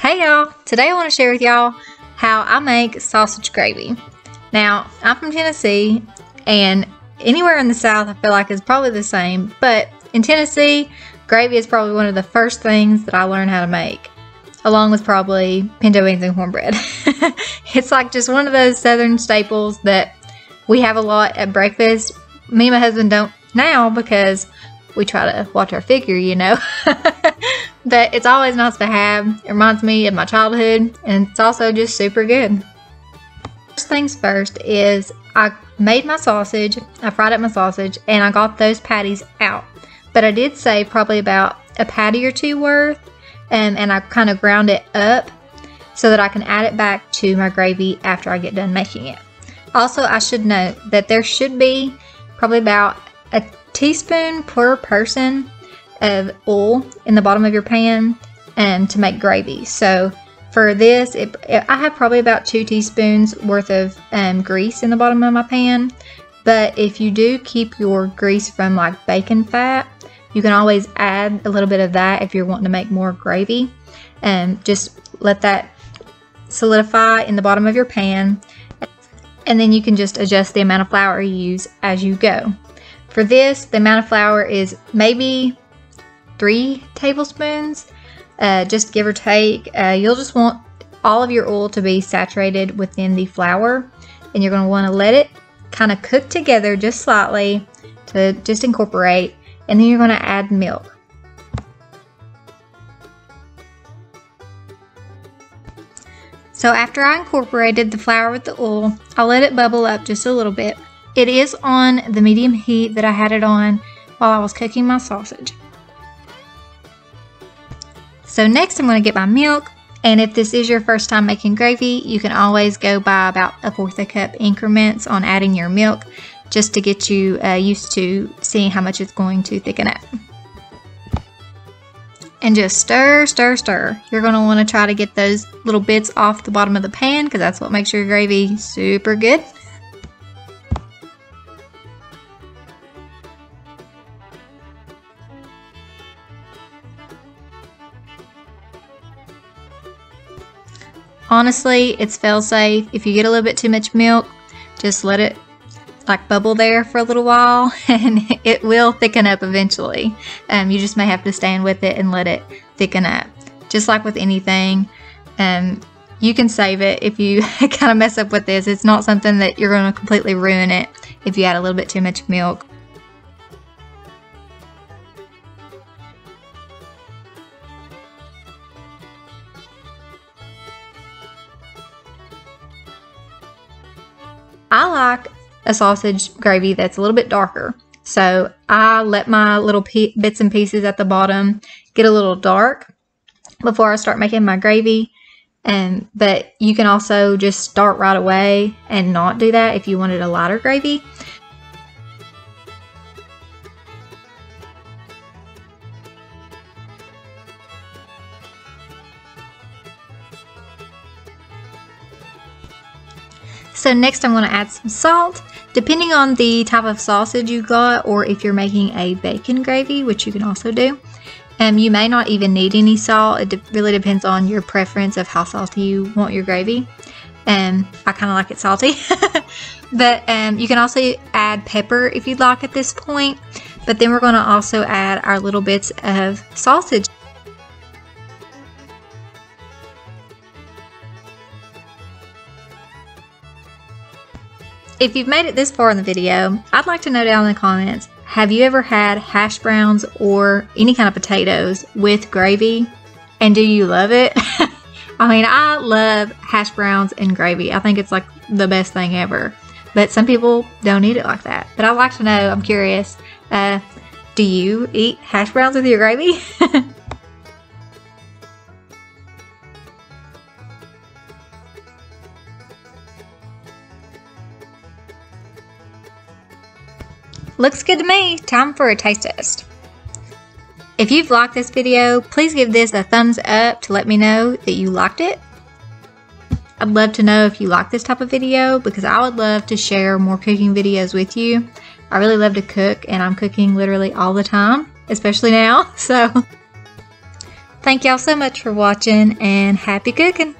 Hey y'all, today I want to share with y'all how I make sausage gravy. Now, I'm from Tennessee, and anywhere in the South I feel like is probably the same, but in Tennessee, gravy is probably one of the first things that I learned how to make, along with probably pinto beans and cornbread. It's like just one of those Southern staples that we have a lot at breakfast. Me and my husband don't now because we try to watch our figure, you know. But it's always nice to have. It reminds me of my childhood, and it's also just super good. First things first is I made my sausage, I fried up my sausage, and I got those patties out. But I did save probably about a patty or two worth, and I kind of ground it up so that I can add it back to my gravy after I get done making it. Also, I should note that there should be probably about a teaspoon per person of oil in the bottom of your pan to make gravy. So for this, I have probably about 2 teaspoons worth of grease in the bottom of my pan. But if you do keep your grease from like bacon fat, you can always add a little bit of that if you're wanting to make more gravy. Just let that solidify in the bottom of your pan, and then you can just adjust the amount of flour you use as you go. For this, the amount of flour is maybe 3 tablespoons, just give or take. You'll just want all of your oil to be saturated within the flour, and you're going to want to let it kind of cook together just slightly to just incorporate, and then you're going to add milk. So after I incorporated the flour with the oil, I'll let it bubble up just a little bit. It is on the medium heat that I had it on while I was cooking my sausage. So next I'm going to get my milk, and if this is your first time making gravy, you can always go by about 1/4 cup increments on adding your milk, just to get you used to seeing how much it's going to thicken up. And just stir, stir, stir. You're going to want to try to get those little bits off the bottom of the pan, because that's what makes your gravy super good. Honestly, it's fail-safe. If you get a little bit too much milk, just let it like bubble there for a little while, and it will thicken up eventually. You just may have to stand with it and let it thicken up. Just like with anything, you can save it if you kind of mess up with this. It's not something that you're going to completely ruin it if you add a little bit too much milk. I like a sausage gravy that's a little bit darker, so I let my little bits and pieces at the bottom get a little dark before I start making my gravy. But you can also just start right away and not do that if you wanted a lighter gravy. So next I'm going to add some salt. Depending on the type of sausage you got, or if you're making a bacon gravy, which you can also do, you may not even need any salt. It really depends on your preference of how salty you want your gravy. I kind of like it salty. But you can also add pepper if you'd like at this point. But then we're going to also add our little bits of sausage. If you've made it this far in the video, I'd like to know down in the comments, have you ever had hash browns or any kind of potatoes with gravy? And do you love it? I mean, I love hash browns and gravy. I think it's like the best thing ever. But some people don't eat it like that. But I'd like to know, I'm curious, do you eat hash browns with your gravy? Looks good to me. Time for a taste test. If you've liked this video, please give this a thumbs up to let me know that you liked it. I'd love to know if you like this type of video, because I would love to share more cooking videos with you. I really love to cook, and I'm cooking literally all the time, especially now. So thank y'all so much for watching, and happy cooking.